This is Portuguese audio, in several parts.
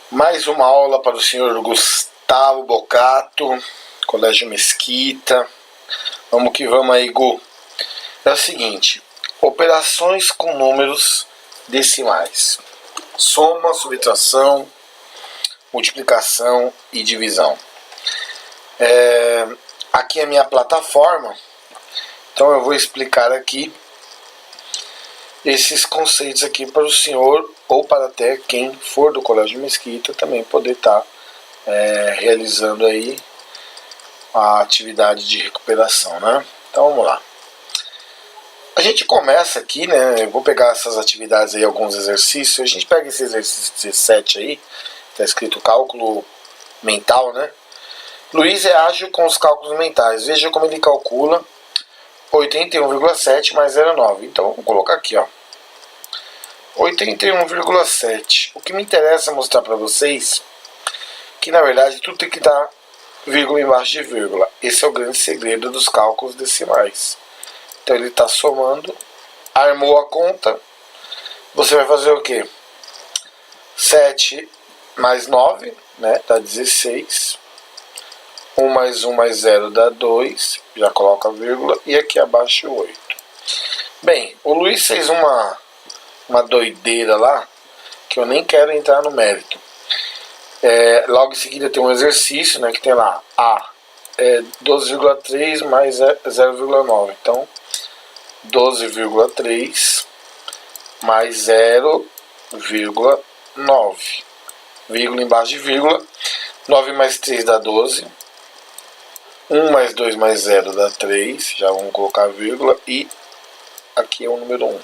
Mais uma aula para o senhor Gustavo Bocato, Colégio Mesquita. Vamos que vamos aí, Gu. É o seguinte, operações com números decimais. Soma, subtração, multiplicação e divisão. Aqui é a minha plataforma, então eu vou explicar aqui esses conceitos aqui para o senhor ou para até quem for do Colégio Mesquita também poder estar realizando aí a atividade de recuperação, né? Então vamos lá. A gente começa aqui, né? Eu vou pegar essas atividades aí, alguns exercícios. A gente pega esse exercício 17 aí, tá escrito cálculo mental, né? Luiz é ágil com os cálculos mentais. Veja como ele calcula 81,7 mais 0,9. Então vamos colocar aqui, ó. 81,7. O que me interessa mostrar para vocês que na verdade tudo tem que dar vírgula embaixo de vírgula. Esse é o grande segredo dos cálculos decimais. Então ele está somando, armou a conta. Você vai fazer o quê? 7 mais 9, né? Dá 16. 1 mais 1 mais 0 dá 2. Já coloca a vírgula. E aqui abaixo 8. Bem, o Luiz fez uma doideira lá, que eu nem quero entrar no mérito. Logo em seguida tem um exercício, né, que tem lá A 12,3 mais 0,9. Então 12,3 mais 0,9. Vírgula embaixo de vírgula. 9 mais 3 dá 12. 1 mais 2 mais 0 dá 3. Já vamos colocar a vírgula. E aqui é o número 1.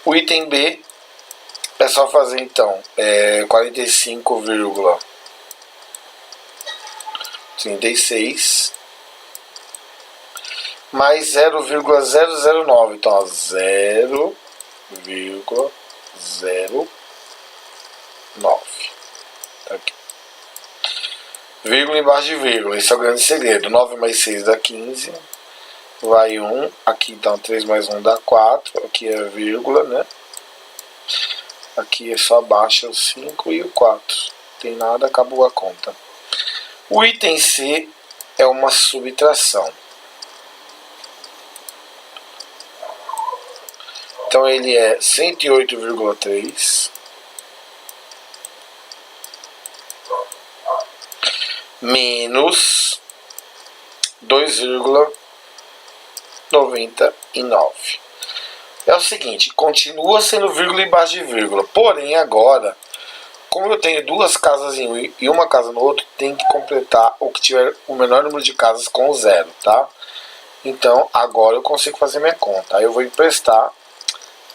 O item B é só fazer então 45,36 mais 0,009. Então 0,09. Tá aqui. Vírgula embaixo de vírgula. Esse é o grande segredo. 9 mais 6 dá 15. Vai 1. Aqui então 3 mais 1 dá 4. Aqui é vírgula, né? Aqui é só baixa o 5 e o 4. Não tem nada, acabou a conta. O item C é uma subtração. Então ele é 108,3 menos 2,99. É o seguinte, continua sendo vírgula embaixo de vírgula, porém agora, como eu tenho duas casas em um e uma casa no outro, tem que completar o que tiver o menor número de casas com zero, tá? Então agora eu consigo fazer minha conta. Aí eu vou emprestar,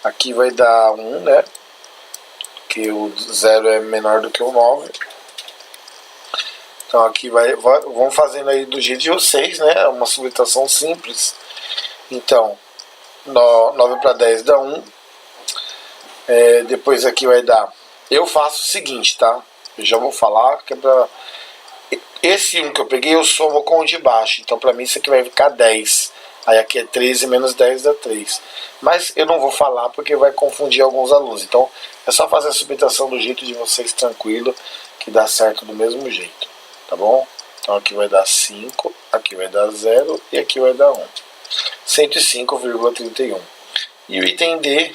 aqui vai dar 1, né? Que o 0 é menor do que o 9. Então aqui vamos fazendo aí do jeito de vocês, né? Uma subtração simples. Então 9 para 10 dá 1. Depois aqui vai dar... Eu faço o seguinte, tá? Eu já vou falar que é pra... Esse 1 que eu peguei eu somo com o de baixo. Então pra mim isso aqui vai ficar 10. Aí aqui é 13 menos 10 dá 3. Mas eu não vou falar porque vai confundir alguns alunos. Então é só fazer a subtração do jeito de vocês tranquilo, que dá certo do mesmo jeito. Tá bom? Então aqui vai dar 5, aqui vai dar 0 e aqui vai dar 1. 105,31. E o item D,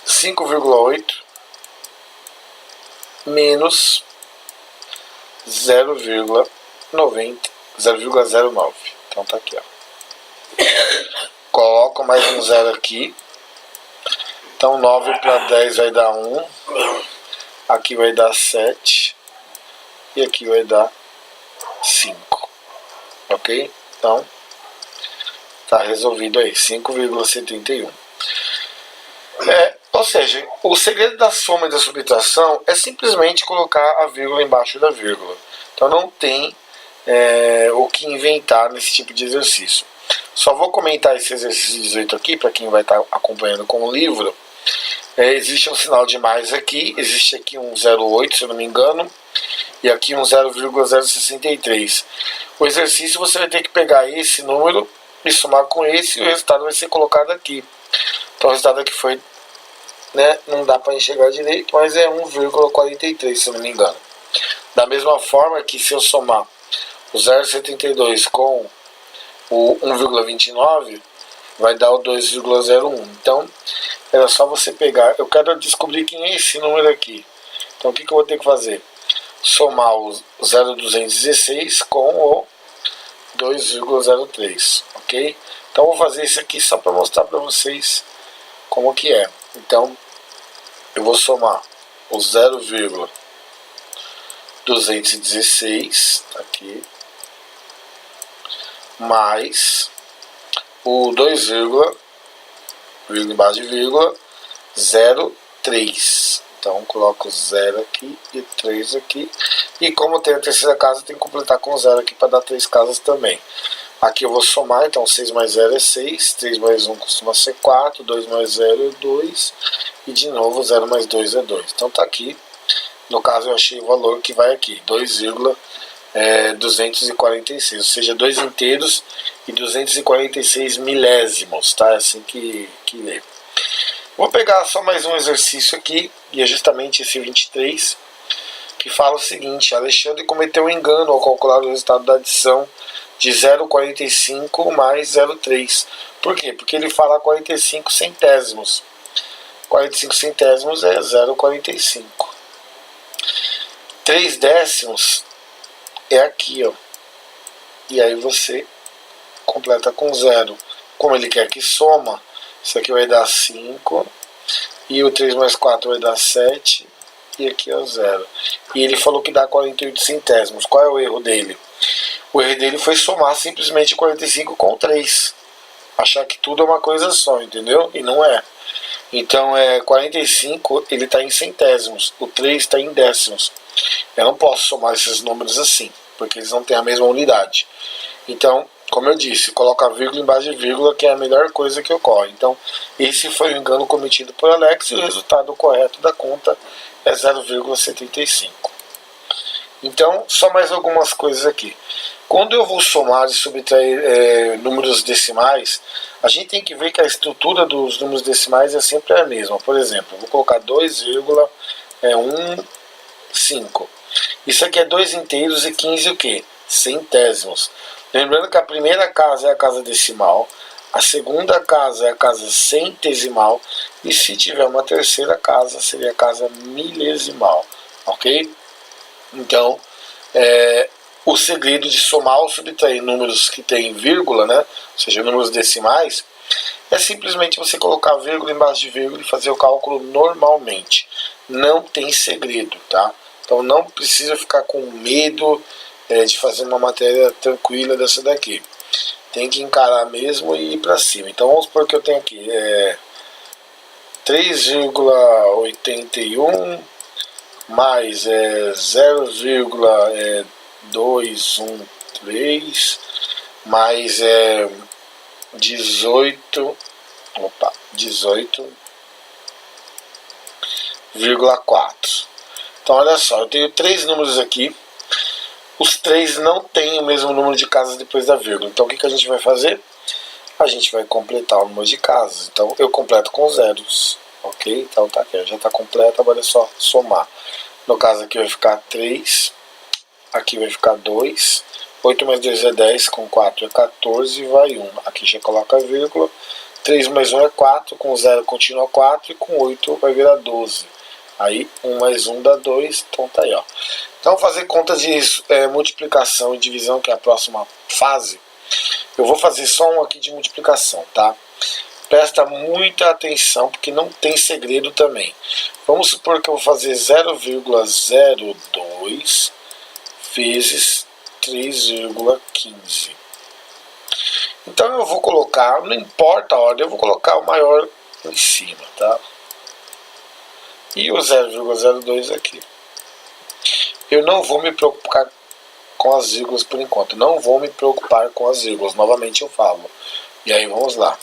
5,8 menos 0,09. Então tá aqui, ó. Coloco mais um 0 aqui. Então 9 para 10 vai dar 1. Aqui vai dar 7. E aqui vai dar 5. Ok? Então tá resolvido aí, 5,71. Ou seja, o segredo da soma e da subtração é simplesmente colocar a vírgula embaixo da vírgula. Então não tem o que inventar nesse tipo de exercício. Só vou comentar esse exercício 18 aqui, para quem vai estar acompanhando com o livro. Existe um sinal de mais aqui, existe aqui um 0,8, se eu não me engano, e aqui um 0,063. O exercício você vai ter que pegar esse número e somar com esse, e o resultado vai ser colocado aqui. Então o resultado aqui foi né, não dá para enxergar direito, mas é 1,43, se eu não me engano. Da mesma forma que se eu somar o 0,72 com o 1,29, vai dar o 2,01. Então, era só você pegar. Eu quero descobrir quem é esse número aqui. Então, o que eu vou ter que fazer? Somar o 0,216 com o 2,03, ok? Então, eu vou fazer isso aqui só para mostrar para vocês como que é. Então, eu vou somar o 0,216 aqui, mais o 2, vírgula embaixo de vírgula, 0,3. Então coloco 0 aqui e 3 aqui. E como tem a terceira casa, tem que completar com 0 aqui para dar 3 casas também. Aqui eu vou somar, então 6 mais 0 é 6, 3 mais 1 costuma ser 4, 2 mais 0 é 2, e de novo 0 mais 2 é 2. Então tá aqui, no caso eu achei o valor que vai aqui, 2,246, ou seja, 2 inteiros e 246 milésimos, tá? É assim que lê. Vou pegar só mais um exercício aqui, e é justamente esse 23, que fala o seguinte: Alexandre cometeu um engano ao calcular o resultado da adição de 0,45 mais 0,3. Por quê? Porque ele fala 45 centésimos. 45 centésimos é 0,45. 3 décimos é aqui, ó. E aí você completa com 0. Como ele quer que soma, isso aqui vai dar 5. E o 3 mais 4 vai dar 7. E aqui é o 0. E ele falou que dá 48 centésimos. Qual é o erro dele? O erro dele foi somar simplesmente 45 com 3. Achar que tudo é uma coisa só, entendeu? E não é. Então, 45 ele está em centésimos. O 3 está em décimos. Eu não posso somar esses números assim, porque eles não têm a mesma unidade. Então, como eu disse, coloca vírgula embaixo de vírgula, que é a melhor coisa que ocorre. Então, esse foi o engano cometido por Alex, e o resultado correto da conta é 0,75. Então, só mais algumas coisas aqui. Quando eu vou somar e subtrair números decimais, a gente tem que ver que a estrutura dos números decimais é sempre a mesma. Por exemplo, eu vou colocar 2,15. Isso aqui é 2 inteiros e 15 o quê? Centésimos. Lembrando que a primeira casa é a casa decimal, a segunda casa é a casa centesimal, e se tiver uma terceira casa, seria a casa milesimal, ok? Então, o segredo de somar ou subtrair números que tem vírgula, né, ou seja, números decimais, é simplesmente você colocar vírgula embaixo de vírgula e fazer o cálculo normalmente. Não tem segredo, tá? Então não precisa ficar com medo de fazer uma matéria tranquila dessa daqui. Tem que encarar mesmo e ir para cima. Então vamos supor que eu tenho aqui 3,81 mais 0,213 mais 18,4. Então olha só, eu tenho 3 números aqui. Os 3 não têm o mesmo número de casas depois da vírgula. Então o que a gente vai fazer? A gente vai completar o número de casas. Então eu completo com zeros. Ok? Então tá aqui, já está completo, agora é só somar. No caso aqui vai ficar 3, aqui vai ficar 2, 8 mais 2 é 10, com 4 é 14 e vai 1. Aqui já coloca a vírgula, 3 mais 1 é 4, com 0 continua 4 e com 8 vai virar 12. Aí 1 mais 1 dá 2, então tá aí, ó. Então fazer conta de multiplicação e divisão, que é a próxima fase, eu vou fazer só um aqui de multiplicação, tá? Presta muita atenção, porque não tem segredo também. Vamos supor que eu vou fazer 0,02 vezes 3,15. Então eu vou colocar, não importa a ordem, eu vou colocar o maior em cima, tá? E o 0,02 aqui. Eu não vou me preocupar com as vírgulas por enquanto. Não vou me preocupar com as vírgulas. Novamente eu falo. E aí vamos lá.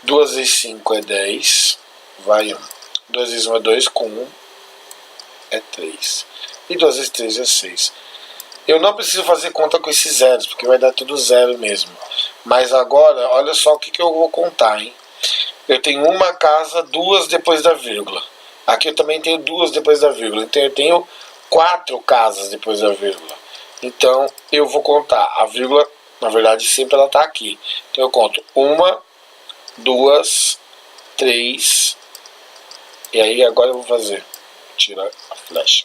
2 vezes 5 é 10, vai 1. 2 vezes 1 é 2, com 1 é 3. E 2 vezes 3 é 6. Eu não preciso fazer conta com esses zeros, porque vai dar tudo zero mesmo. Mas agora, olha só o que eu vou contar, hein? eu tenho uma casa, duas depois da vírgula. Aqui eu também tenho duas depois da vírgula. Então eu tenho 4 casas depois da vírgula. Então eu vou contar. A vírgula, na verdade, sempre ela está aqui. Então eu conto 1, 2, 3. E aí agora eu vou fazer. Tira a flecha.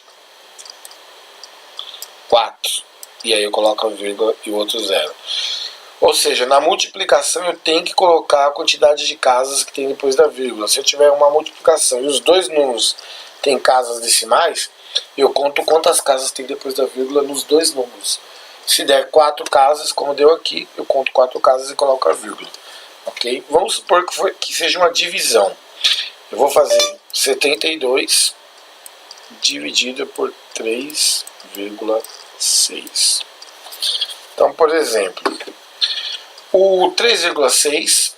4. E aí eu coloco a vírgula e o outro 0. Ou seja, na multiplicação eu tenho que colocar a quantidade de casas que tem depois da vírgula. Se eu tiver uma multiplicação e os dois números têm casas decimais, eu conto quantas casas tem depois da vírgula nos dois números. Se der 4 casas, como deu aqui, eu conto 4 casas e coloco a vírgula. Ok? Vamos supor que seja uma divisão. Eu vou fazer 72 dividido por 3,6. Então, por exemplo, o 3,6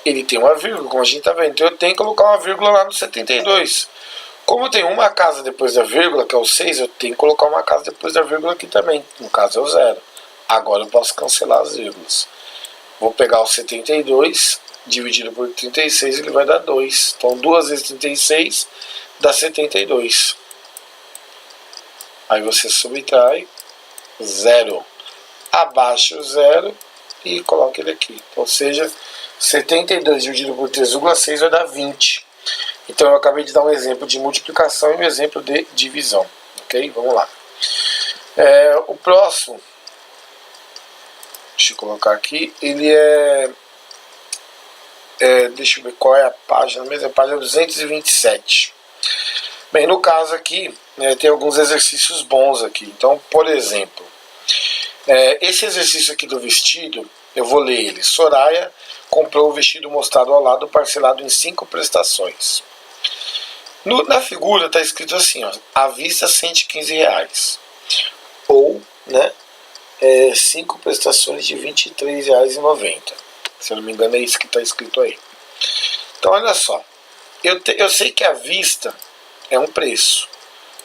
ele tem uma vírgula, como a gente está vendo. Então eu tenho que colocar uma vírgula lá no 72. Como eu tenho uma casa depois da vírgula, que é o 6, eu tenho que colocar uma casa depois da vírgula aqui também. No caso é o 0. Agora eu posso cancelar as vírgulas. Vou pegar o 72 dividido por 36, ele vai dar 2. Então 2 vezes 36 dá 72. Aí você subtrai 0. Abaixa o 0 e coloca ele aqui. Ou seja, 72 dividido por 3,6 vai dar 20. Então eu acabei de dar um exemplo de multiplicação e um exemplo de divisão. Ok? Vamos lá. O próximo, deixa eu colocar aqui, ele deixa eu ver qual é a página mesmo, a página 227. Bem, no caso aqui, tem alguns exercícios bons aqui. Então, por exemplo, esse exercício aqui do vestido, eu vou ler ele. Soraya comprou o vestido mostrado ao lado, parcelado em 5 prestações. Na figura está escrito assim, ó, à vista R$115. Ou, 5 prestações de R$23,90. Se eu não me engano é isso que está escrito aí. Então olha só, eu sei que a vista é um preço.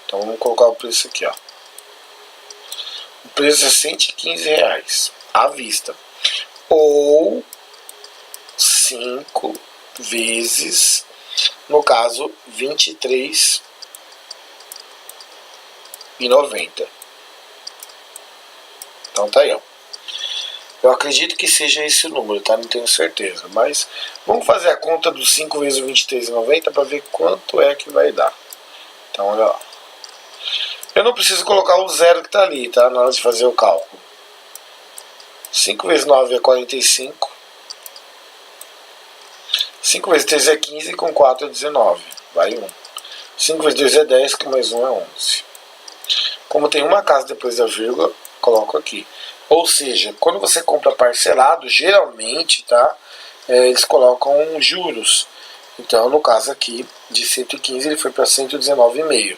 Então vamos colocar o preço aqui, ó. O preço é R$115 à vista. Ou 5 vezes, no caso, R$23,90. Então tá aí, ó. Eu acredito que seja esse o número, tá? Não tenho certeza. Mas vamos fazer a conta dos 5 vezes o R$23,90 para ver quanto é que vai dar. Então olha lá. Eu não preciso colocar o 0 que está ali, tá? Na hora de fazer o cálculo. 5 vezes 9 é 45. 5 vezes 3 é 15, com 4 é 19. Vai 1. 5 vezes 2 é 10, com mais 1 é 11. Como tem uma casa depois da vírgula, coloco aqui. Ou seja, quando você compra parcelado, geralmente, tá? Eles colocam juros. Então, no caso aqui, de 115, ele foi para 119,5.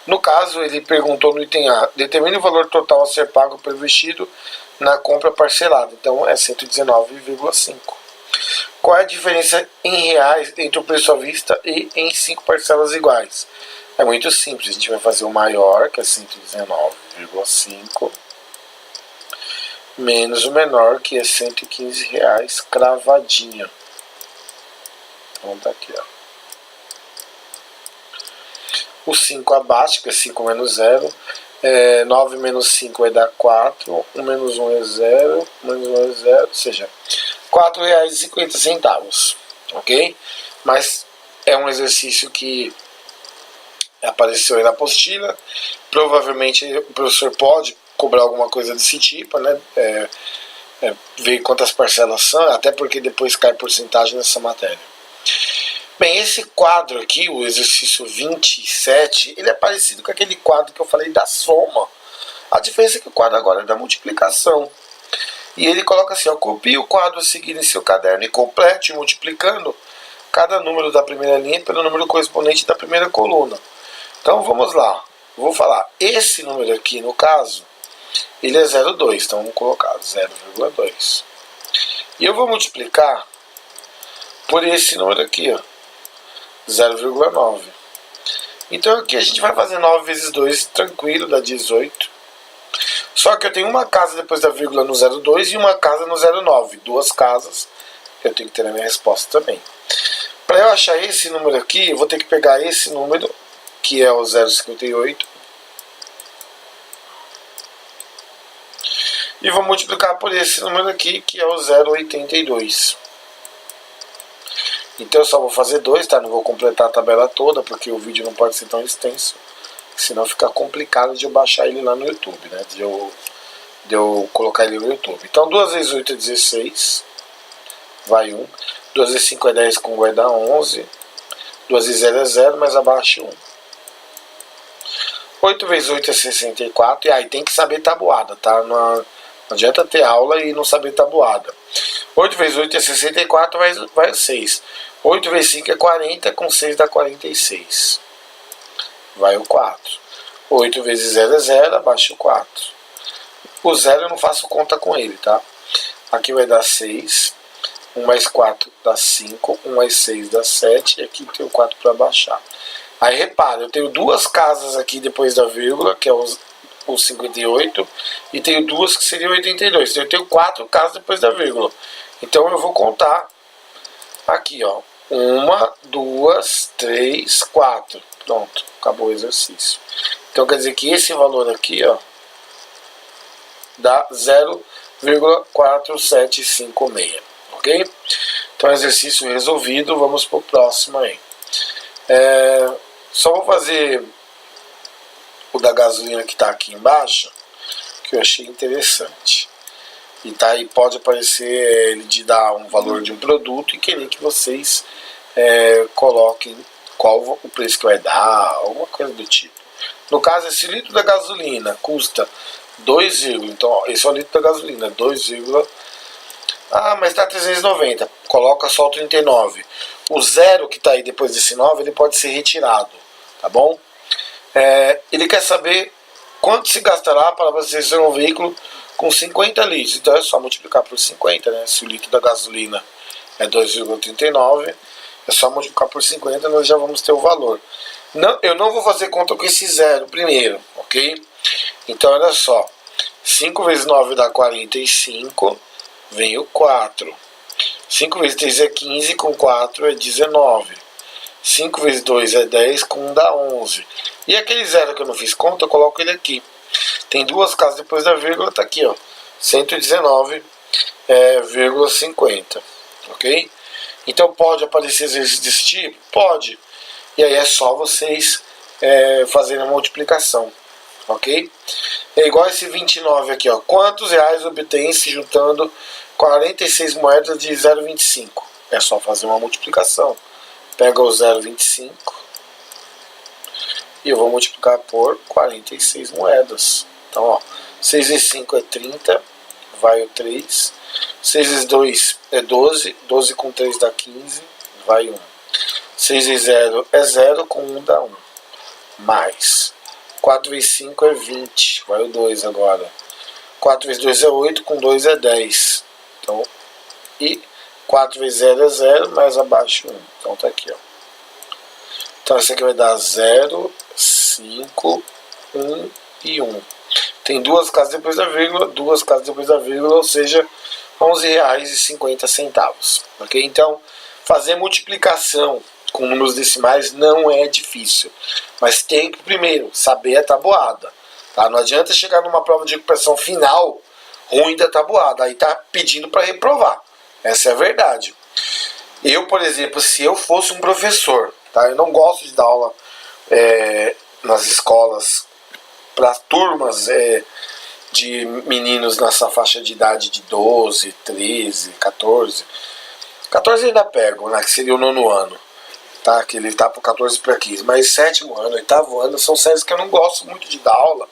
No caso, ele perguntou no item A, determine o valor total a ser pago pelo vestido na compra parcelada. Então, é 119,5. Qual é a diferença em reais entre o preço à vista e em 5 parcelas iguais? É muito simples, a gente vai fazer o maior, que é 119,5, menos o menor, que é R$115, cravadinho. Então tá aqui, ó. O 5 abaixo, que é 5 menos 0. 9 menos 5 vai dar 4. 1 menos 1 é 0. Menos 1 é 0. Ou seja, R$4,50. Ok? Mas é um exercício que apareceu aí na apostila. Provavelmente o professor pode cobrar alguma coisa desse tipo, né? Ver quantas parcelas são, até porque depois cai porcentagem nessa matéria. Bem, esse quadro aqui, o exercício 27, ele é parecido com aquele quadro que eu falei da soma. A diferença é que o quadro agora é da multiplicação. E ele coloca assim, ó, copie o quadro a seguir em seu caderno e complete multiplicando cada número da primeira linha pelo número correspondente da primeira coluna. Então vamos lá, vou falar, esse número aqui no caso, ele é 0,2, então vamos colocar 0,2. E eu vou multiplicar por esse número aqui, ó, 0,9. Então aqui a gente vai fazer 9 vezes 2, tranquilo, dá 18. Só que eu tenho uma casa depois da vírgula no 0,2 e uma casa no 0,9. 2 casas, eu tenho que ter a minha resposta também. Para eu achar esse número aqui, eu vou ter que pegar esse número, que é o 0,58, e vou multiplicar por esse número aqui, que é o 0,82. Então eu só vou fazer 2, tá? Não vou completar a tabela toda, porque o vídeo não pode ser tão extenso, senão fica complicado de eu baixar ele lá no YouTube, né? De eu colocar ele no YouTube. Então 2 vezes 8 é 16, vai 1. 2 vezes 5 é 10, com 1 vai dar 11. 2 vezes 0 é 0, mas abaixo 1. 8 vezes 8 é 64, e aí tem que saber tabuada, tá? Não adianta ter aula e não saber tabuada. 8 vezes 8 é 64, vai 6. 8 vezes 5 é 40, com 6 dá 46. Vai o 4. 8 vezes 0 é 0, abaixo o 4. O 0 eu não faço conta com ele, tá? Aqui vai dar 6. 1 mais 4 dá 5. 1 mais 6 dá 7. E aqui tem o 4 para baixar. Aí repara, eu tenho duas casas aqui depois da vírgula, que é o 58. E tenho duas que seriam 82. Então eu tenho 4 casas depois da vírgula. Então eu vou contar aqui, ó. 1, 2, 3, 4. Pronto, acabou o exercício. Então quer dizer que esse valor aqui, ó, dá 0,4756. Ok? Então exercício resolvido. Vamos para o próximo aí. Só vou fazer o da gasolina que está aqui embaixo, que eu achei interessante. E tá aí, pode aparecer ele de dar um valor de um produto e querer que vocês coloquem qual o preço que vai dar, alguma coisa do tipo. No caso, esse litro da gasolina custa 2, então ó, esse é o litro da gasolina, 2, mas está 390, coloca só o 39. O 0 que está aí depois desse 9, ele pode ser retirado, tá bom? Ele quer saber quanto se gastará para abastecer um veículo com 50 litros. Então é só multiplicar por 50, né? Se o litro da gasolina é 2,39, é só multiplicar por 50, nós já vamos ter o valor. Não, eu não vou fazer conta com esse 0 primeiro, ok? Então olha só, 5 vezes 9 dá 45, vem o 4. 5 vezes 3 é 15, com 4 é 19. 5 vezes 2 é 10, com 1 dá 11. E aquele 0 que eu não fiz conta, eu coloco ele aqui. Tem duas casas depois da vírgula, tá aqui, ó, 119,50, ok? Então pode aparecer exercício desse tipo? Pode. E aí é só vocês fazerem a multiplicação, ok? É igual esse 29 aqui, ó. Quantos reais obtém se juntando 46 moedas de 0,25? É só fazer uma multiplicação. Pega o 0,25 e eu vou multiplicar por 46 moedas. Então, ó, 6 vezes 5 é 30, vai o 3. 6 vezes 2 é 12, 12 com 3 dá 15, vai 1. 6 vezes 0 é 0, com 1 dá 1. Mais 4 vezes 5 é 20, vai o 2 agora. 4 vezes 2 é 8, com 2 é 10. Então, e 4 vezes 0 é 0, mais abaixo 1. Então tá aqui, ó. Então esse aqui vai dar 0, 5, 1 e 1. Tem duas casas depois da vírgula, duas casas depois da vírgula, ou seja, R$11,50. Ok? Então, fazer multiplicação com números decimais não é difícil. Mas tem que, primeiro, saber a tabuada. Tá? Não adianta chegar numa prova de recuperação final ruim da tabuada. Aí tá pedindo para reprovar. Essa é a verdade. Eu, por exemplo, se eu fosse um professor, tá? Eu não gosto de dar aula nas escolas para turmas de meninos nessa faixa de idade de 12, 13, 14. 14 ainda pego, né, que seria o 9º ano. Tá? Que ele tá por 14 para 15. Mas 7º ano, 8º ano são séries que eu não gosto muito de dar aula.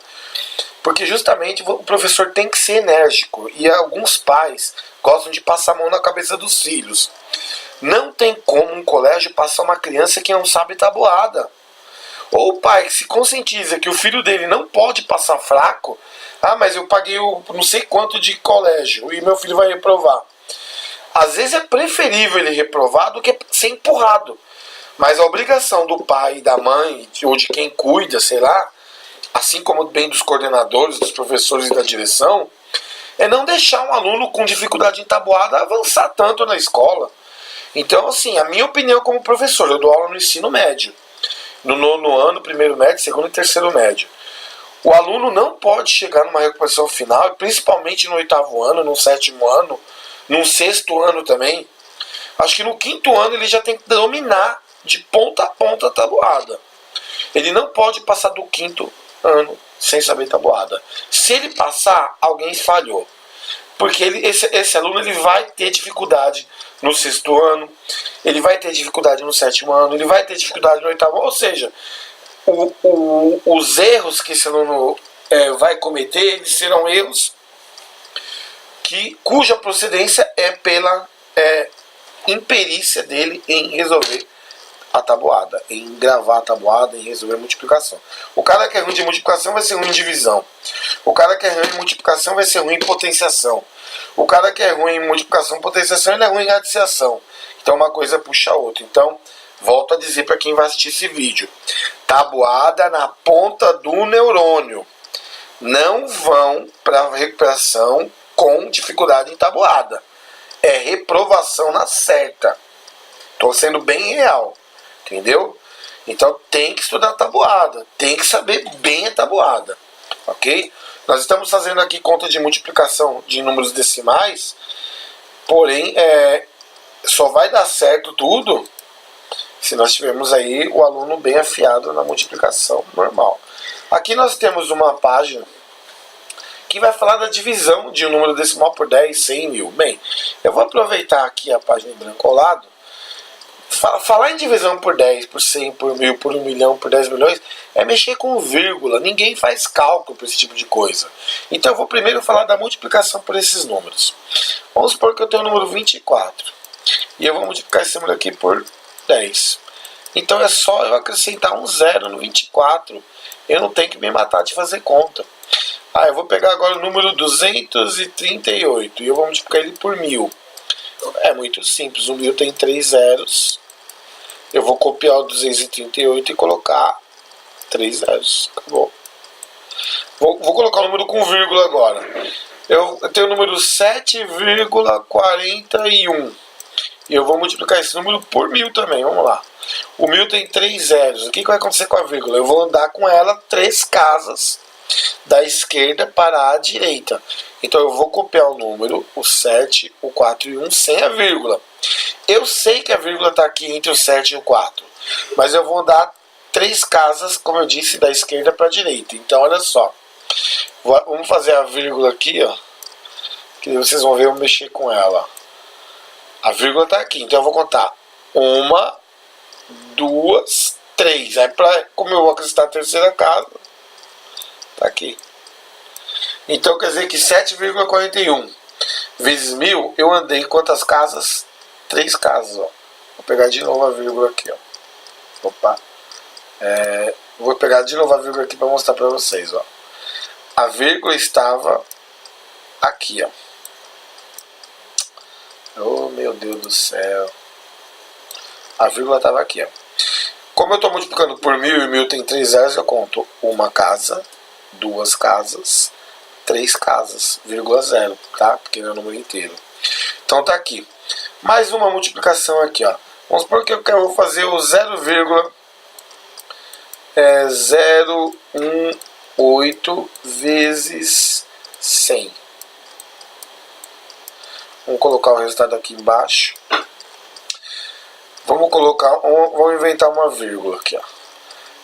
Porque justamente o professor tem que ser enérgico. E alguns pais gostam de passar a mão na cabeça dos filhos. Não tem como um colégio passar uma criança que não sabe tabuada. Ou o pai que se conscientiza que o filho dele não pode passar fraco. Mas eu paguei não sei quanto de colégio e meu filho vai reprovar. Às vezes é preferível ele reprovar do que ser empurrado. Mas a obrigação do pai, da mãe ou de quem cuida, sei lá, assim como bem dos coordenadores, dos professores e da direção, é não deixar um aluno com dificuldade em tabuada avançar tanto na escola. Então, assim, a minha opinião como professor, eu dou aula no ensino médio. No nono ano, primeiro médio, segundo e terceiro médio. O aluno não pode chegar numa recuperação final, principalmente no oitavo ano, no sétimo ano, no sexto ano também. Acho que no quinto ano ele já tem que dominar de ponta a ponta a tabuada. Ele não pode passar do quinto ano sem saber tabuada. Se ele passar, alguém falhou. Porque esse aluno ele vai ter dificuldade no sexto ano, ele vai ter dificuldade no sétimo ano, ele vai ter dificuldade no oitavo ano. Ou seja, os erros que esse aluno vai cometer, eles serão erros cuja procedência é pela imperícia dele em resolver a tabuada, em gravar a tabuada, em resolver a multiplicação. O cara que é ruim de multiplicação vai ser ruim em divisão. O cara que é ruim em multiplicação vai ser ruim em potenciação. O cara que é ruim em multiplicação e potenciação, ele é ruim em radiciação. Então uma coisa puxa a outra. Então, volto a dizer para quem vai assistir esse vídeo. Tabuada na ponta do neurônio. Não vão para a recuperação com dificuldade em tabuada. É reprovação na certa. Estou sendo bem real. Entendeu? Então tem que estudar a tabuada. Tem que saber bem a tabuada. Ok? Nós estamos fazendo aqui conta de multiplicação de números decimais. Porém, só vai dar certo tudo se nós tivermos aí o aluno bem afiado na multiplicação normal. Aqui nós temos uma página que vai falar da divisão de um número decimal por 10, 100, 1000. Bem, eu vou aproveitar aqui a página em branco ao lado. Falar em divisão por 10, por 100, por 1000, por 1 milhão, por 10 milhões é mexer com vírgula. Ninguém faz cálculo para esse tipo de coisa. Então eu vou primeiro falar da multiplicação por esses números. Vamos supor que eu tenho o número 24 e eu vou multiplicar esse número aqui por 10. Então é só eu acrescentar um zero no 24. Eu não tenho que me matar de fazer conta. Eu vou pegar agora o número 238 e eu vou multiplicar ele por 1000. É muito simples, o 1000 tem 3 zeros. Eu vou copiar o 238 e colocar 3 zeros. Acabou. Vou colocar o número com vírgula agora. Eu tenho o número 7,41. E eu vou multiplicar esse número por 1000 também. Vamos lá. O 1000 tem 3 zeros. O que vai acontecer com a vírgula? Eu vou andar com ela 3 casas da esquerda para a direita. Então eu vou copiar o número, o 7, o 4 e 1 sem a vírgula. Eu sei que a vírgula está aqui entre o 7 e o 4, mas eu vou andar 3 casas, como eu disse, da esquerda para a direita. Então olha só, vamos fazer a vírgula aqui, ó, que vocês vão ver eu mexer com ela. A vírgula está aqui, então eu vou contar 1, 2, 3. Aí como eu vou acrescentar a terceira casa, está aqui. Então quer dizer que 7,41 vezes 1000, eu andei quantas casas? 3 casas, ó. Vou pegar de novo a vírgula aqui, ó. Opa. Vou pegar de novo a vírgula aqui para mostrar para vocês, ó. A vírgula estava aqui, ó. Oh, meu Deus do céu. A vírgula estava aqui, ó. Como eu estou multiplicando por 1000 e 1000 tem 3 zeros, eu conto uma casa, 2 casas, 3 casas, vírgula 0, tá? Porque não é o número inteiro. Então tá aqui. Mais uma multiplicação aqui, ó. Vamos supor que eu vou fazer o 0,018 vezes 100. Vamos colocar o resultado aqui embaixo. Vamos inventar uma vírgula aqui, ó.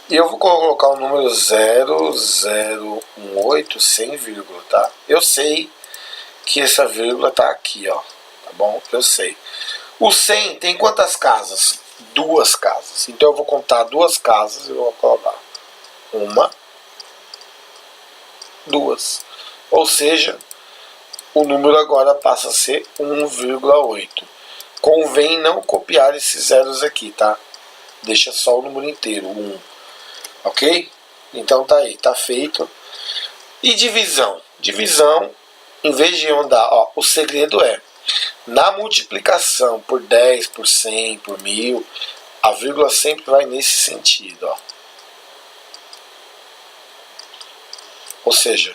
E eu vou colocar o número 0018 sem vírgula, tá? Eu sei que essa vírgula tá aqui, ó. Tá bom? Eu sei. O 100 tem quantas casas? 2 casas. Então eu vou contar 2 casas e vou colocar 1, 2. Ou seja, o número agora passa a ser 1,8. Convém não copiar esses zeros aqui, tá? Deixa só o número inteiro, 1. Ok? Então tá aí, tá feito. E divisão? Divisão, em vez de andar, ó, o segredo é, na multiplicação por 10, por 100, por 1000, a vírgula sempre vai nesse sentido, ó. Ou seja,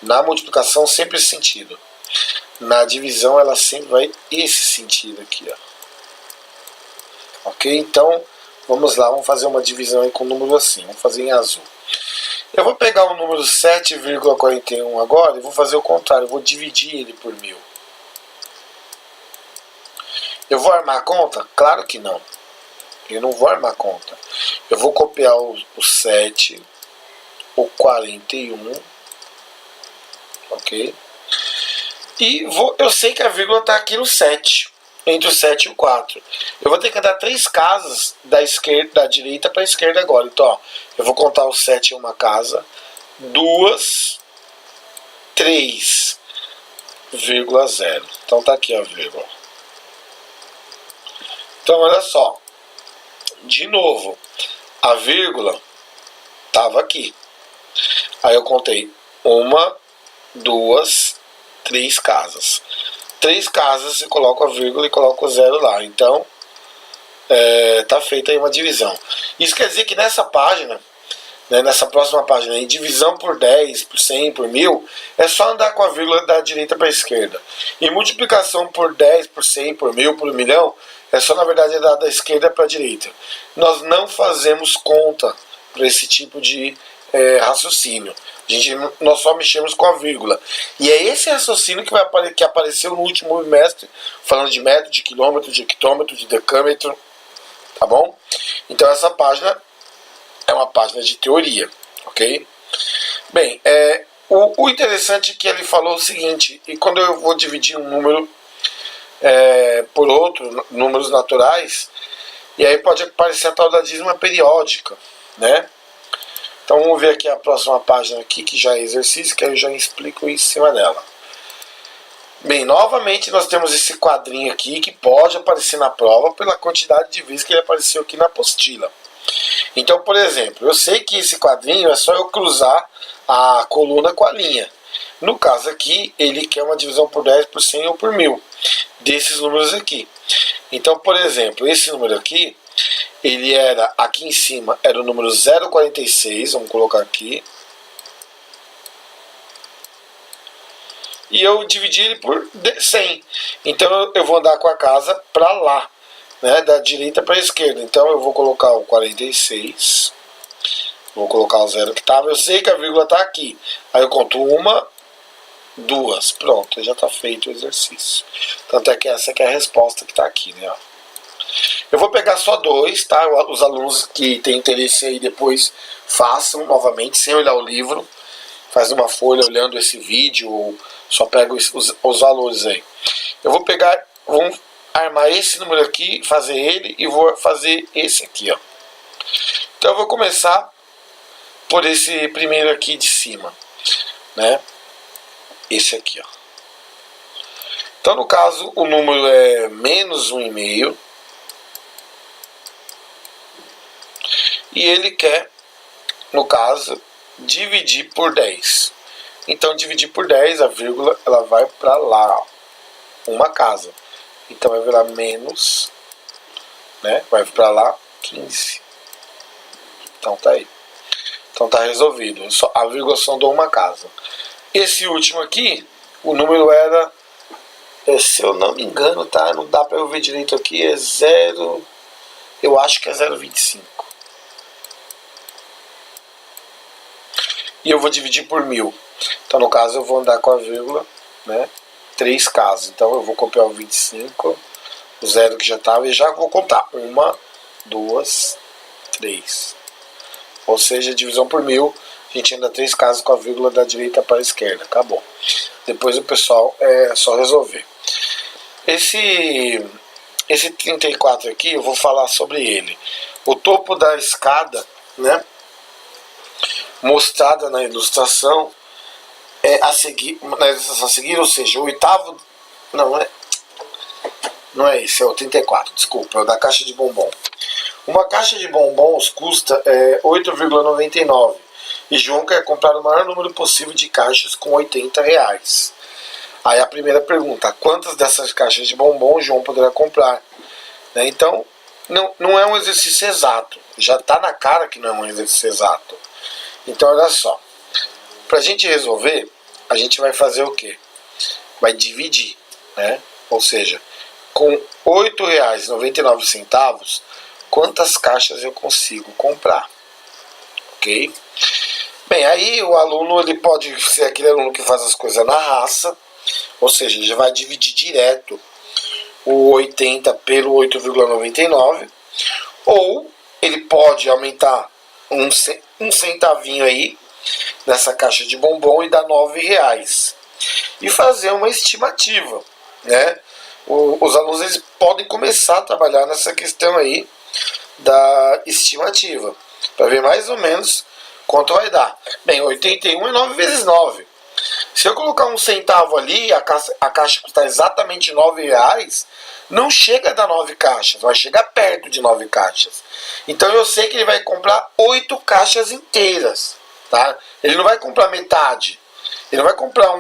na multiplicação sempre esse sentido. Na divisão ela sempre vai esse sentido aqui, ó. Ok? Então, vamos lá, vamos fazer uma divisão aí com o número assim, vamos fazer em azul. Eu vou pegar o número 7,41 agora e vou fazer o contrário, eu vou dividir ele por 1000. Eu vou armar a conta? Claro que não. Eu não vou armar a conta. Eu vou copiar o 7, o 41, ok? E eu sei que a vírgula está aqui no 7, entre o 7 e o 4. Eu vou ter que andar 3 casas da direita para a esquerda agora. Então, ó, eu vou contar o 7 em uma casa, 2, 3,0. Então tá aqui a vírgula. Então olha só, de novo, a vírgula estava aqui. Aí eu contei 1, 2, 3 casas. 3 casas eu coloco a vírgula e coloco o 0 lá. Então tá feita aí uma divisão. Isso quer dizer que nessa página, né, nessa próxima página, em divisão por 10, por 100, por 1000, é só andar com a vírgula da direita para a esquerda. E multiplicação por 10, por 100, por 1000, por 1.000.000, é só na verdade andar da esquerda para a direita. Nós não fazemos conta para esse tipo de raciocínio. Nós só mexemos com a vírgula. E é esse raciocínio que apareceu no último bimestre, falando de metro, de quilômetro, de hectômetro, de decâmetro. Tá bom? Então essa página é uma página de teoria, ok? Bem, o interessante é que ele falou o seguinte, e quando eu vou dividir um número por outro, números naturais, e aí pode aparecer a tal da dízima periódica, né? Então vamos ver aqui a próxima página aqui, que já é exercício, que aí eu já explico isso em cima dela. Bem, novamente nós temos esse quadrinho aqui, que pode aparecer na prova pela quantidade de vezes que ele apareceu aqui na apostila. Então, por exemplo, eu sei que esse quadrinho é só eu cruzar a coluna com a linha. No caso aqui, ele quer uma divisão por 10, por 100 ou por 1000 desses números aqui. Então, por exemplo, esse número aqui, ele era, aqui em cima, era o número 0,46, vamos colocar aqui. E eu dividi ele por 100. Então, eu vou andar com a casa para lá, né, da direita para a esquerda. Então eu vou colocar o 46, vou colocar o 0 que estava, eu sei que a vírgula está aqui, aí eu conto 1, 2, pronto, já está feito o exercício. Tanto é que essa aqui é a resposta que está aqui, né? Eu vou pegar só 2, tá? Os alunos que têm interesse aí depois façam novamente, sem olhar o livro, faz uma folha olhando esse vídeo, ou só pega os valores aí. Eu vou pegar, vamos armar esse número aqui, fazer ele e vou fazer esse aqui, ó. Então eu vou começar por esse primeiro aqui de cima, né? Esse aqui, ó. Então no caso o número é menos 1,5 e ele quer, no caso, dividir por 10. Então dividir por 10, a vírgula ela vai para lá, ó, uma casa. Então vai virar menos, né? Vai para lá 15. Então tá aí. Então tá resolvido. A vírgula só andou uma casa. Esse último aqui, o número era, se eu não me engano, tá? Não dá para eu ver direito aqui, é 0. Eu acho que é 0,25. E eu vou dividir por 1000. Então no caso eu vou andar com a vírgula, né? 3 casas. Então eu vou copiar o 25, o 0 que já estava, e já vou contar. 1, 2, 3. Ou seja, divisão por 1000, a gente anda 3 casas com a vírgula da direita para a esquerda. Acabou. Depois o pessoal é só resolver. Esse 34 aqui, eu vou falar sobre ele. O topo da escada, né? Mostrada na ilustração, a seguir, ou seja, o oitavo, não é esse, é o 34, desculpa, é o da caixa de bombom. Uma caixa de bombons custa 8,99 e João quer comprar o maior número possível de caixas com R$80. Aí a primeira pergunta, quantas dessas caixas de bombom João poderá comprar? Né? Então, não é um exercício exato, já está na cara que não é um exercício exato. Então olha só, para a gente resolver, a gente vai fazer o quê? Vai dividir, né? Ou seja, com R$ 8,99, quantas caixas eu consigo comprar, ok? Bem, aí o aluno ele pode ser aquele aluno que faz as coisas na raça, ou seja, ele já vai dividir direto o 80 pelo 8,99, ou ele pode aumentar um centavinho aí nessa caixa de bombom e dar R$ 9 e fazer uma estimativa, né? Os alunos eles podem começar a trabalhar nessa questão aí da estimativa para ver mais ou menos quanto vai dar. Bem, 81 é 9 vezes 9. Se eu colocar um centavo ali, a caixa custa exatamente R$ 9, não chega a dar 9 caixas, vai chegar perto de 9 caixas. Então eu sei que ele vai comprar 8 caixas inteiras, tá? Ele não vai comprar metade. Ele não vai comprar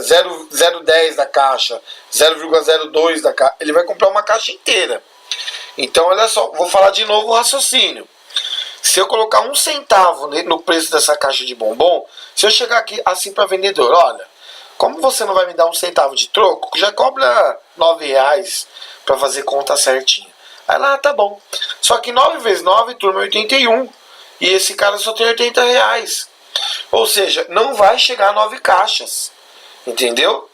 0,010 da caixa, 0,02 da caixa. Ele vai comprar uma caixa inteira. Então, olha só, vou falar de novo o raciocínio. Se eu colocar um centavo no preço dessa caixa de bombom, se eu chegar aqui assim para vendedor, olha, como você não vai me dar um centavo de troco, já cobra R$ 9 para fazer conta certinho. Aí lá, tá bom. Só que 9 vezes 9, turma, é 81. E esse cara só tem R$ 80. Ou seja, não vai chegar a 9 caixas. Entendeu?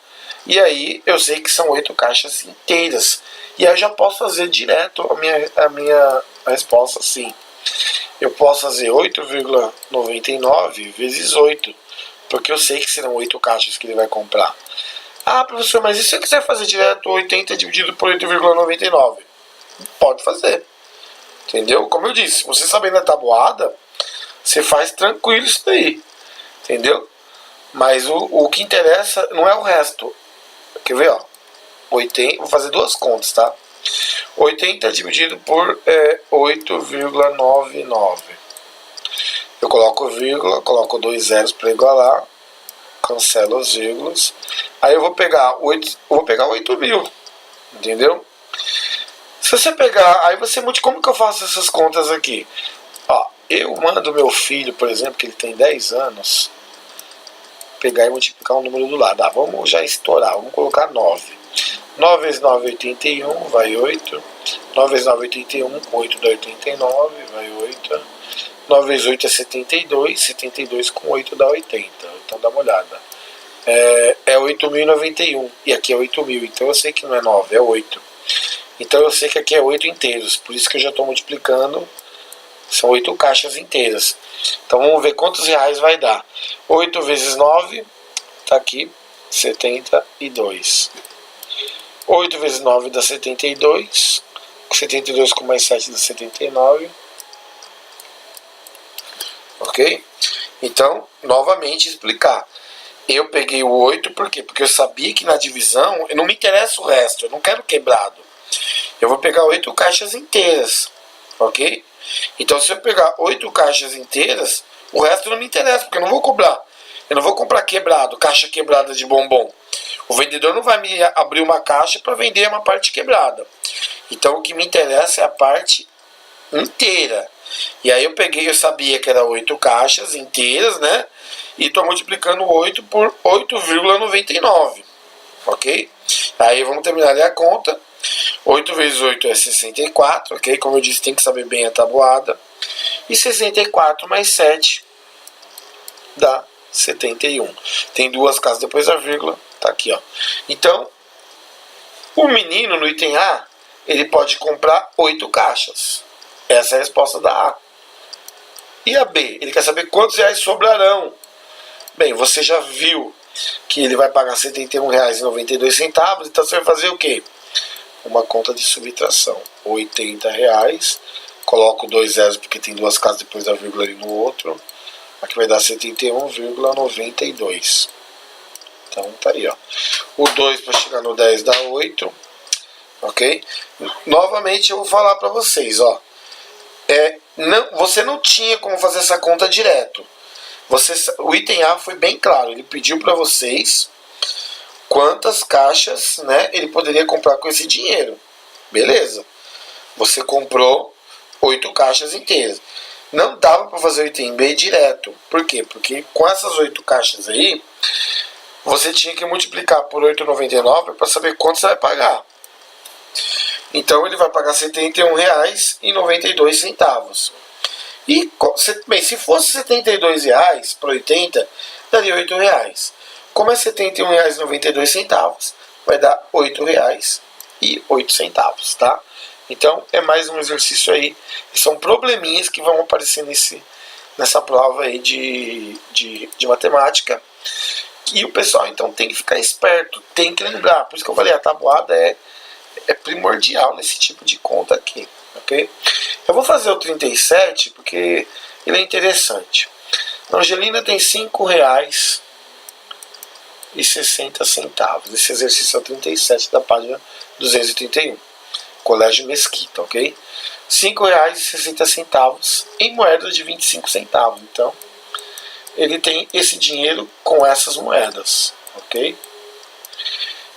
E aí eu sei que são 8 caixas inteiras. E aí eu já posso fazer direto a minha resposta assim. Eu posso fazer 8,99 vezes 8. Porque eu sei que serão 8 caixas que ele vai comprar. Ah, professor, mas e se eu quiser fazer direto 80 dividido por 8,99? Pode fazer. Entendeu? Como eu disse, você sabendo a tabuada, você faz tranquilo isso daí. Entendeu? Mas o que interessa não é o resto. Quer ver, ó? 80, vou fazer duas contas, tá? 80 dividido por 8,99. Eu coloco vírgula, coloco 2 zeros para igualar, cancelo as vírgulas. Aí eu vou pegar 8.000, entendeu? Se você pegar, aí você multiplica, como que eu faço essas contas aqui? Ó, eu mando meu filho, por exemplo, que ele tem 10 anos, pegar e multiplicar um número do lado. Vamos já estourar, vamos colocar 9. 9 vezes 9 é 81, vai 8. 9 vezes 9 é 81, com 8 dá 89, vai 8. 9 vezes 8 é 72, 72 com 8 dá 80. Então dá uma olhada. É 8.091, e aqui é 8.000, então eu sei que não é 9, é 8. Então eu sei que aqui é 8 inteiros, por isso que eu já estou multiplicando, são 8 caixas inteiras. Então vamos ver quantos reais vai dar. 8 vezes 9, tá aqui, 72. 8 vezes 9 dá 72, 72 com mais 7 dá 79. Ok? Então, novamente explicar. Eu peguei o 8, por quê? Porque eu sabia que na divisão, não me interessa o resto, eu não quero quebrado. Eu vou pegar 8 caixas inteiras, ok? Então, se eu pegar 8 caixas inteiras, o resto não me interessa, porque eu não vou cobrar. Eu não vou comprar quebrado, caixa quebrada de bombom. O vendedor não vai me abrir uma caixa para vender uma parte quebrada. Então, o que me interessa é a parte inteira. E aí eu sabia que era 8 caixas inteiras, né? E estou multiplicando 8 por 8,99. Ok? Aí vamos terminar ali a conta. 8 vezes 8 é 64, ok? Como eu disse, tem que saber bem a tabuada. E 64 mais 7 dá 71. Tem duas casas depois da vírgula, tá aqui, ó. Então, o menino no item A, ele pode comprar 8 caixas. Essa é a resposta da A. E a B? Ele quer saber quantos reais sobrarão. Bem, você já viu que ele vai pagar R$ 71,92, então você vai fazer o quê? Uma conta de subtração. R$ 80, coloco 2 zeros porque tem duas casas depois da vírgula ali no outro. Aqui vai dar 71,92. Então tá aí, ó. O 2 para chegar no 10 dá 8. Ok? Novamente eu vou falar para vocês, ó. Você não tinha como fazer essa conta direto. O item A foi bem claro. Ele pediu para vocês quantas caixas, né, ele poderia comprar com esse dinheiro. Beleza. Você comprou 8 caixas inteiras. Não dava para fazer o item B direto. Por quê? Porque com essas 8 caixas aí, você tinha que multiplicar por 8,99 para saber quanto você vai pagar. Então ele vai pagar R$ 71,92. E, bem, se fosse R$ 72 para 80, daria R$ 8. Como é R$ 71,92, vai dar R$ 8,08, tá? Então é mais um exercício aí. São probleminhas que vão aparecer nessa prova aí de matemática. E o pessoal então tem que ficar esperto, tem que lembrar. Por isso que eu falei, a tabuada é primordial nesse tipo de conta aqui, ok? Eu vou fazer o 37 porque ele é interessante. A Angelina tem R$ 5,60. Esse exercício é o 37 da página 231. Colégio Mesquita, ok? R$ 5,60 em moedas de 25 centavos. Então, ele tem esse dinheiro com essas moedas, ok?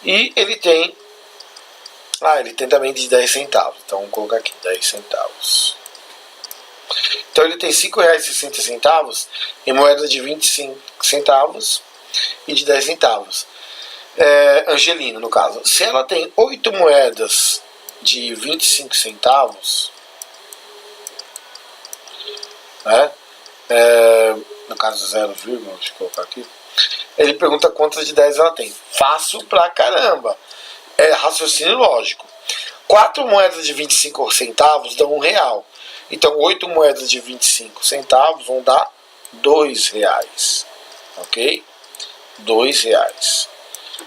E ele tem também de 10 centavos. Então vamos colocar aqui 10 centavos. Então ele tem R$ 5,60 em moeda de 25 centavos e de 10 centavos. Angelina, no caso. Se ela tem 8 moedas de 25 centavos, né? No caso 0, deixa eu colocar aqui. Ele pergunta quantas de 10 ela tem. Fácil pra caramba. É raciocínio lógico. 4 moedas de 25 centavos dão R$1. Então 8 moedas de 25 centavos vão dar R$2. Ok? R$2.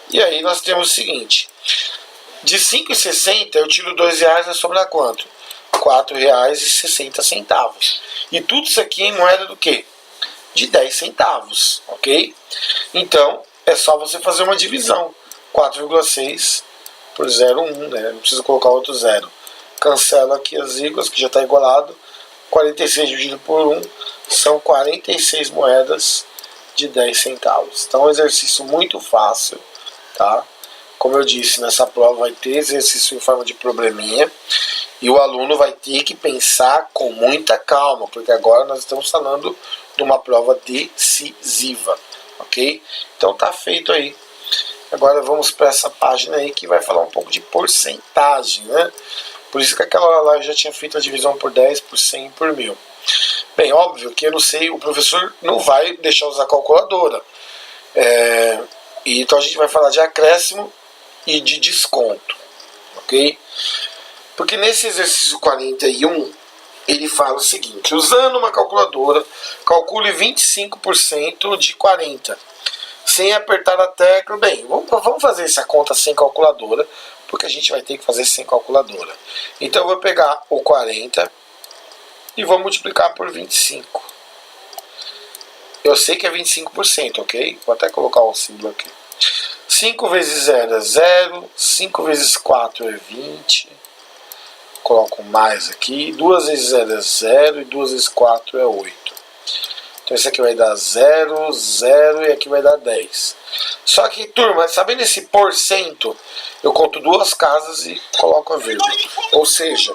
E aí nós temos o seguinte. De 5,60 eu tiro R$2, vai sobrar quanto? R$4,60. E tudo isso aqui em moeda do quê? De 10 centavos, ok? Então, é só você fazer uma divisão. 4,6 por 0,1, né? Não precisa colocar outro zero. Cancela aqui as vírgulas, que já está igualado. 46 dividido por 1 são 46 moedas de 10 centavos. Então, é um exercício muito fácil, tá? Como eu disse, nessa prova vai ter exercício em forma de probleminha. E o aluno vai ter que pensar com muita calma, porque agora nós estamos falando de uma prova decisiva, ok? Então tá feito aí. Agora vamos para essa página aí que vai falar um pouco de porcentagem, né? Por isso que aquela lá eu já tinha feito a divisão por 10, por 100 e por 1000. Bem, óbvio que eu não sei, o professor não vai deixar usar calculadora. Então a gente vai falar de acréscimo e de desconto, ok? Porque nesse exercício 41, ele fala o seguinte: usando uma calculadora, calcule 25% de 40, sem apertar a tecla. Bem, vamos fazer essa conta sem calculadora, porque a gente vai ter que fazer sem calculadora. Então eu vou pegar o 40 e vou multiplicar por 25. Eu sei que é 25%, ok? Vou até colocar o símbolo aqui. 5 vezes 0 é 0, 5 vezes 4 é 20. Coloco mais aqui. 2 vezes 0 é 0 e 2 vezes 4 é 8. Então isso aqui vai dar 0, 0 e aqui vai dar 10. Só que, turma, sabendo esse porcento, eu conto duas casas e coloco a vírgula. Ou seja,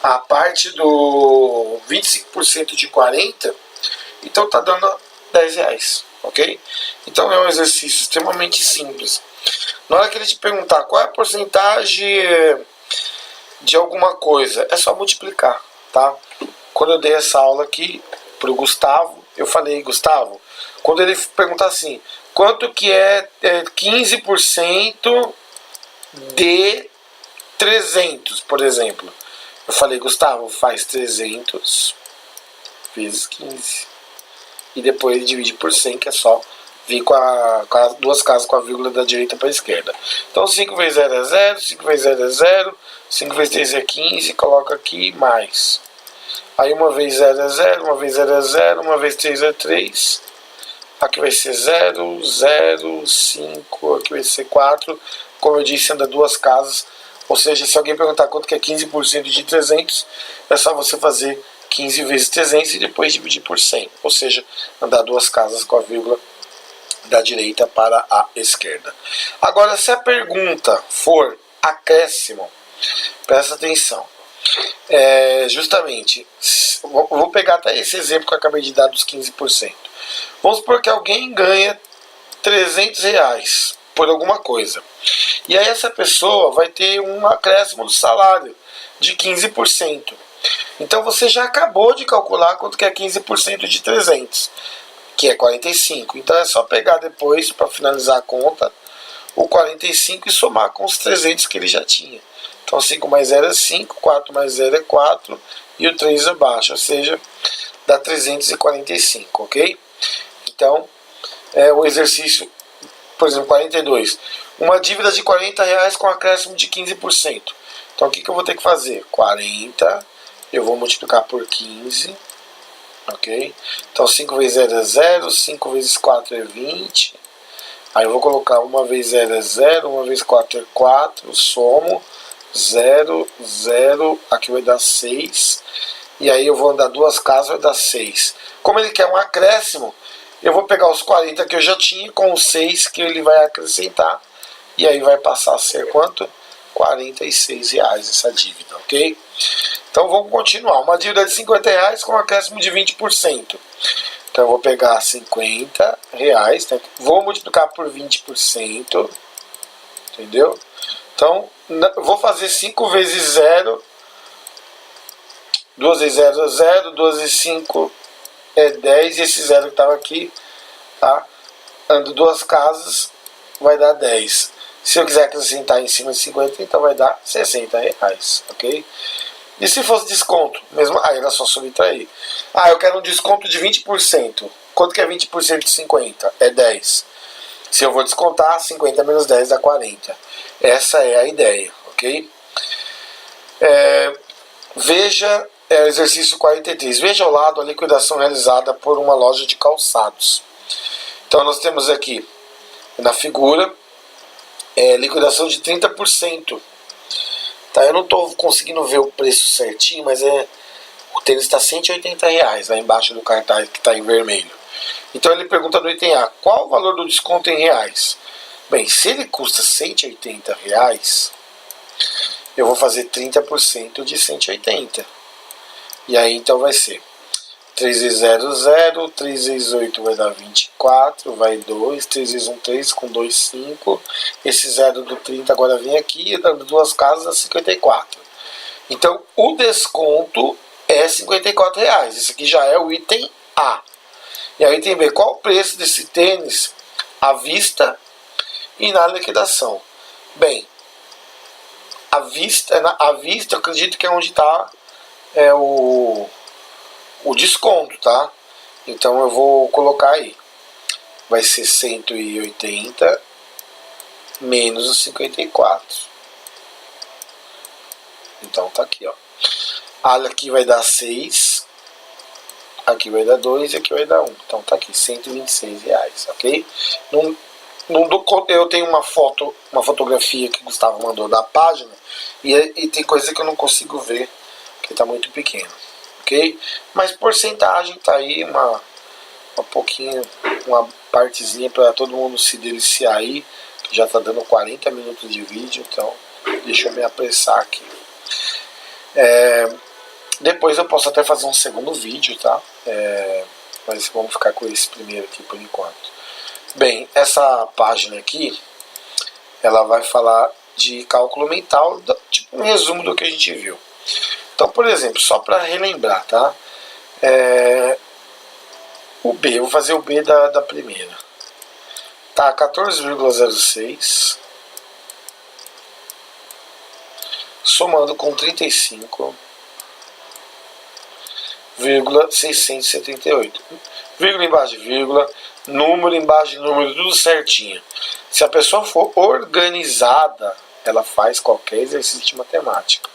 a parte do 25% de 40, então tá dando R$10, ok? Então é um exercício extremamente simples. Na hora que ele te perguntar qual é a porcentagem de alguma coisa, é só multiplicar, tá? Quando eu dei essa aula aqui pro Gustavo, eu falei: Gustavo, quando ele perguntar assim, quanto que é 15% de 300, por exemplo, eu falei: Gustavo, faz 300 vezes 15 e depois ele divide por 100, que é só vir com as duas casas com a vírgula da direita para a esquerda. Então 5 vezes 0 é 0, 5 vezes 0 é 0, 5 vezes 3 é 15, coloca aqui mais. Aí 1 vezes 0 é 0, 1 vezes 0 é 0, 1 vezes 3 é 3. Aqui vai ser 0, 0, 5, aqui vai ser 4. Como eu disse, anda duas casas. Ou seja, se alguém perguntar quanto que é 15% de 300, é só você fazer 15 vezes 300 e depois dividir por 100. Ou seja, andar duas casas com a vírgula da direita para a esquerda. Agora, se a pergunta for acréscimo, presta atenção. Justamente, vou pegar até esse exemplo que eu acabei de dar dos 15%. Vamos supor que alguém ganha R$300. por alguma coisa. E aí essa pessoa vai ter um acréscimo do salário de 15%. Então você já acabou de calcular quanto que é 15% de 300, que é 45. Então é só pegar depois, para finalizar a conta, o 45 e somar com os 300 que ele já tinha. Então 5 mais 0 é 5, 4 mais 0 é 4 e o 3 abaixo, ou seja, dá 345, ok? Então, o exercício, por exemplo, 42. Uma dívida de R$40 com acréscimo de 15%. Então o que eu vou ter que fazer? 40, eu vou multiplicar por 15, ok? Então 5 vezes 0 é 0, 5 vezes 4 é 20. Aí eu vou colocar 1 vezes 0 é 0, 1 vezes 4 é 4, somo, 0, 0, aqui vai dar 6. E aí eu vou andar duas casas, vai dar 6. Como ele quer um acréscimo, eu vou pegar os 40 que eu já tinha com os 6 que ele vai acrescentar. E aí vai passar a ser quanto? R$46 essa dívida, ok? Então vamos continuar. Uma dívida de R$50 com acréscimo de 20%. Então eu vou pegar R$50, né? Vou multiplicar por 20%, entendeu? Então vou fazer 5 vezes 0, 2 vezes 0 é 0, 2 vezes 5 é 10, e esse 0 que estava aqui, tá? Ando duas casas, vai dar 10. Se eu quiser acrescentar em cima de 50, então vai dar R$60, ok? E se fosse desconto? Mesmo, aí era só subtrair. Eu quero um desconto de 20%. Quanto que é 20% de 50? É 10. Se eu vou descontar, 50 menos 10 dá 40. Essa é a ideia, ok? Veja exercício 43. Veja ao lado a liquidação realizada por uma loja de calçados. Então nós temos aqui na figura liquidação de 30%. Tá, eu não estou conseguindo ver o preço certinho, mas o tênis está R$180 lá embaixo do cartaz que está em vermelho. Então ele pergunta no item A, qual o valor do desconto em reais? Bem, se ele custa R$180, eu vou fazer 30% de 180. E aí então vai ser 3 vezes 0, 0, 3 vezes 8 vai dar 24, vai 2, 3 vezes 1, 3, com 2, 5. Esse 0 do 30 agora vem aqui, dando duas casas, dá 54. Então o desconto é R$54. Esse aqui já é o item A. E aí o item B, qual o preço desse tênis à vista e na liquidação? Bem, à vista eu acredito que é onde está o desconto, tá? Então eu vou colocar aí. Vai ser 180 menos os 54. Então tá aqui, ó. Aqui vai dar 6. Aqui vai dar 2 e aqui vai dar 1. Então tá aqui, R$126, ok? Eu tenho uma fotografia que o Gustavo mandou da página e tem coisa que eu não consigo ver, porque tá muito pequeno, ok? Mas porcentagem tá aí, uma partezinha para todo mundo se deliciar aí, que já tá dando 40 minutos de vídeo, então deixa eu me apressar aqui. Depois eu posso até fazer um segundo vídeo, tá? Mas vamos ficar com esse primeiro aqui por enquanto. Bem, essa página aqui, ela vai falar de cálculo mental, tipo um resumo do que a gente viu. Então, por exemplo, só para relembrar, tá? O B, eu vou fazer o B da primeira. Tá, 14,06 somando com 35,678. Vírgula embaixo de vírgula, número embaixo de número, tudo certinho. Se a pessoa for organizada, ela faz qualquer exercício de matemática.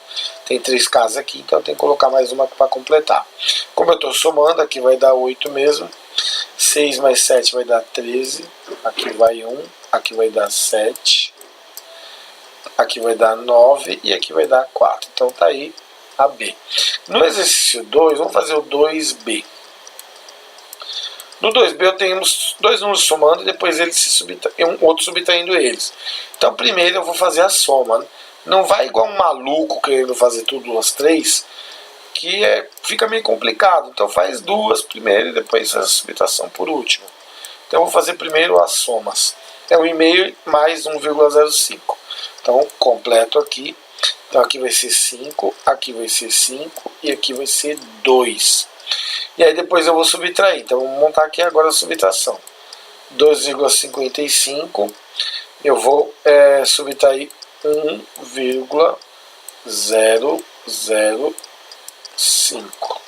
Tem 3 casas aqui, então tem que colocar mais uma para completar. Como eu estou somando, aqui vai dar 8 mesmo. 6 mais 7 vai dar 13. Aqui vai 1, aqui vai dar 7. Aqui vai dar 9 e aqui vai dar 4. Então tá aí a B. No exercício 2, vamos fazer o 2B. No 2B eu tenho dois números somando e depois um outro subtraindo eles. Então primeiro eu vou fazer a soma. Não vai igual um maluco querendo fazer tudo as 3, que fica meio complicado. Então faz 2 primeiro e depois faz a subtração por último. Então eu vou fazer primeiro as somas. é 1,5 mais 1,05. Então, completo aqui. Então, aqui vai ser 5, aqui vai ser 5 e aqui vai ser 2. E aí depois eu vou subtrair. Então, vamos montar aqui agora a subtração. 2,55. Eu vou subtrair 1,005.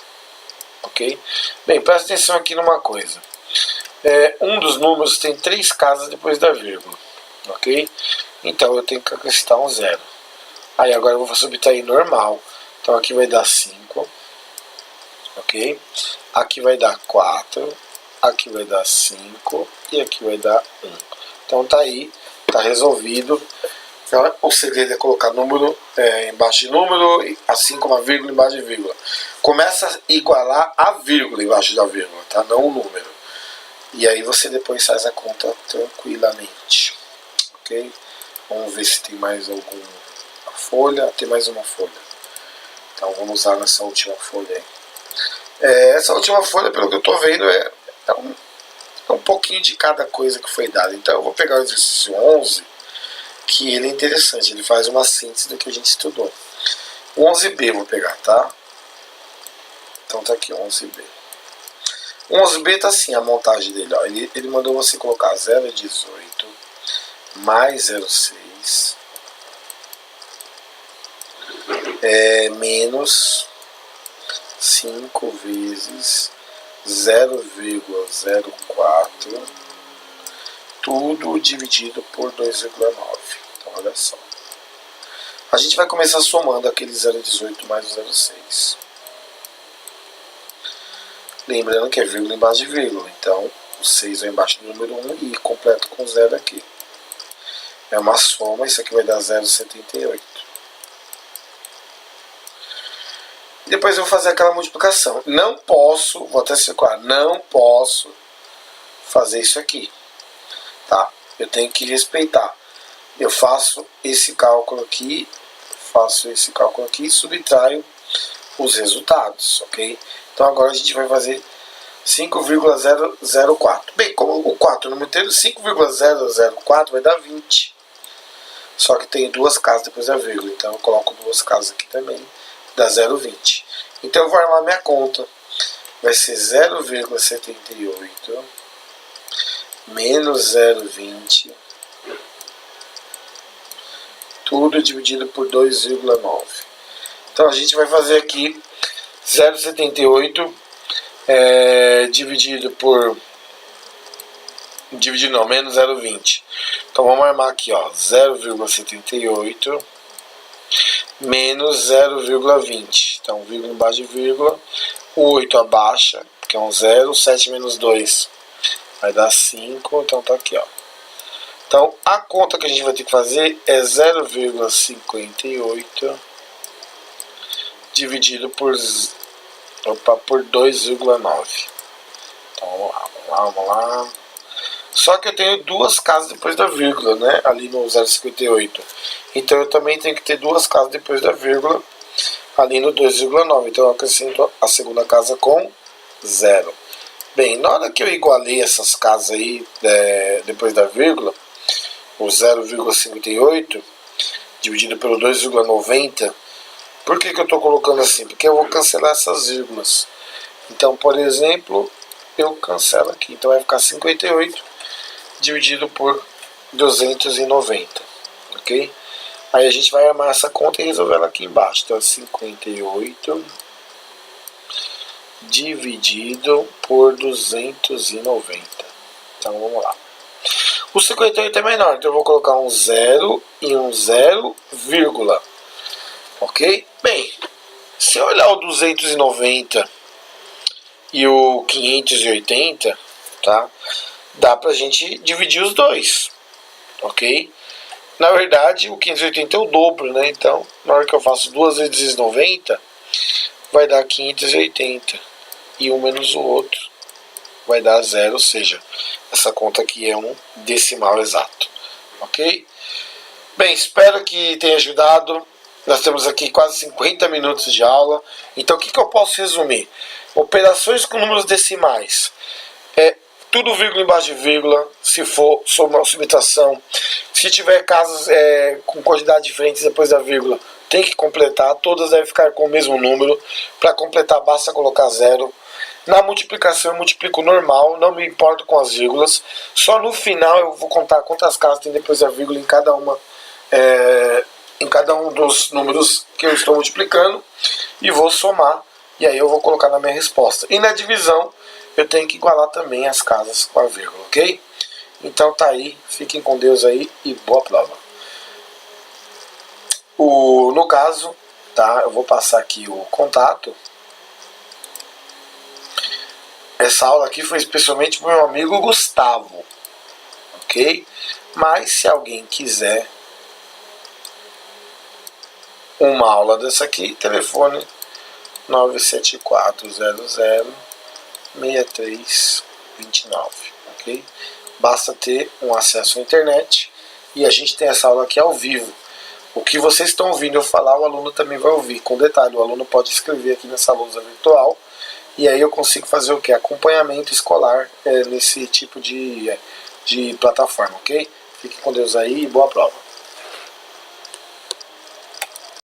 Ok? Bem, presta atenção aqui numa coisa. Um dos números tem 3 casas depois da vírgula. Ok? Então eu tenho que acrescentar um 0. Aí agora eu vou subtrair normal. Então aqui vai dar 5. Ok? Aqui vai dar 4. Aqui vai dar 5. E aqui vai dar 1. Então tá aí. Tá resolvido. Então, o segredo é colocar número embaixo de número, assim como a vírgula embaixo de vírgula. Começa a igualar a vírgula embaixo da vírgula, tá? Não o número. E aí você depois faz a conta tranquilamente. Ok? Vamos ver se tem mais alguma folha. Tem mais uma folha. Então vamos usar nessa última folha aí. Essa última folha, pelo que eu estou vendo, é um pouquinho de cada coisa que foi dada. Então eu vou pegar o exercício 11, que ele é interessante, ele faz uma síntese do que a gente estudou. O 11B eu vou pegar, tá? Então tá aqui, 11B. O 11B tá assim, a montagem dele, ó. Ele mandou você colocar 0,18 mais 0,6 menos 5 vezes 0,04, tudo dividido por 2,9. Então olha só. A gente vai começar somando aquele 0,18 mais o 0,6. Lembrando que é vírgula embaixo de vírgula. Então o 6 vai embaixo do número 1 e completo com 0 aqui. É uma soma, isso aqui vai dar 0,78. Depois eu vou fazer aquela multiplicação. Não posso, vou até circular, não posso fazer isso aqui. Tá? Eu tenho que respeitar. Eu faço esse cálculo aqui e subtraio os resultados, ok? Então agora a gente vai fazer 5,004. Bem, como o 4 no número inteiro, 5,004 vai dar 20. Só que tem 2 casas depois da vírgula, então eu coloco 2 casas aqui também, dá 0,20. Então eu vou armar minha conta. Vai ser 0,78 menos 0,20, tudo dividido por 2,9. Então a gente vai fazer aqui 0,78 menos 0,20. Então vamos armar aqui, ó, 0,78 menos 0,20. Então vírgula embaixo de vírgula, o 8 abaixa, porque é um 0, 7 menos 2 vai dar 5, então tá aqui, ó. Então a conta que a gente vai ter que fazer é 0,58 dividido por 2,9. Então vamos lá. Só que eu tenho 2 casas depois da vírgula, né? Ali no 0,58. Então eu também tenho que ter 2 casas depois da vírgula ali no 2,9. Então eu acrescento a segunda casa com 0. Bem, na hora que eu igualei essas casas aí depois da vírgula, o 0,58 dividido pelo 2,90, por que eu estou colocando assim? Porque eu vou cancelar essas vírgulas. Então, por exemplo, eu cancelo aqui. Então vai ficar 58 dividido por 290, ok? Aí a gente vai armar essa conta e resolver ela aqui embaixo. Então 58 dividido por 290. Então vamos lá. O 58 é menor, então eu vou colocar um 0 e um 0, vírgula. Ok? Bem, se eu olhar o 290 e o 580, tá? Dá pra gente dividir os dois, ok? Na verdade, o 580 é o dobro, né? Então, na hora que eu faço 2 vezes 90, vai dar 580. E um menos o outro vai dar 0, ou seja, essa conta aqui é um decimal exato, ok? Bem, espero que tenha ajudado. Nós temos aqui quase 50 minutos de aula. Então, o que eu posso resumir? Operações com números decimais. tudo vírgula embaixo de vírgula, se for sobre uma subtração. Se tiver casas com quantidade diferente depois da vírgula, tem que completar, todas devem ficar com o mesmo número. Para completar basta colocar 0. Na multiplicação eu multiplico normal, não me importo com as vírgulas. Só no final eu vou contar quantas casas tem depois da vírgula em cada um dos números que eu estou multiplicando e vou somar, e aí eu vou colocar na minha resposta. E na divisão eu tenho que igualar também as casas com a vírgula, ok? Então tá aí, fiquem com Deus aí e boa prova. No caso, tá, eu vou passar aqui o contato. Essa aula aqui foi especialmente para o meu amigo Gustavo, ok? Mas se alguém quiser uma aula dessa aqui, telefone 974006329, ok? Basta ter um acesso à internet e a gente tem essa aula aqui ao vivo. O que vocês estão ouvindo eu falar, o aluno também vai ouvir. Com detalhe, o aluno pode escrever aqui nessa lousa virtual e aí eu consigo fazer o que? Acompanhamento escolar nesse tipo de plataforma, ok? Fiquem com Deus aí e boa prova.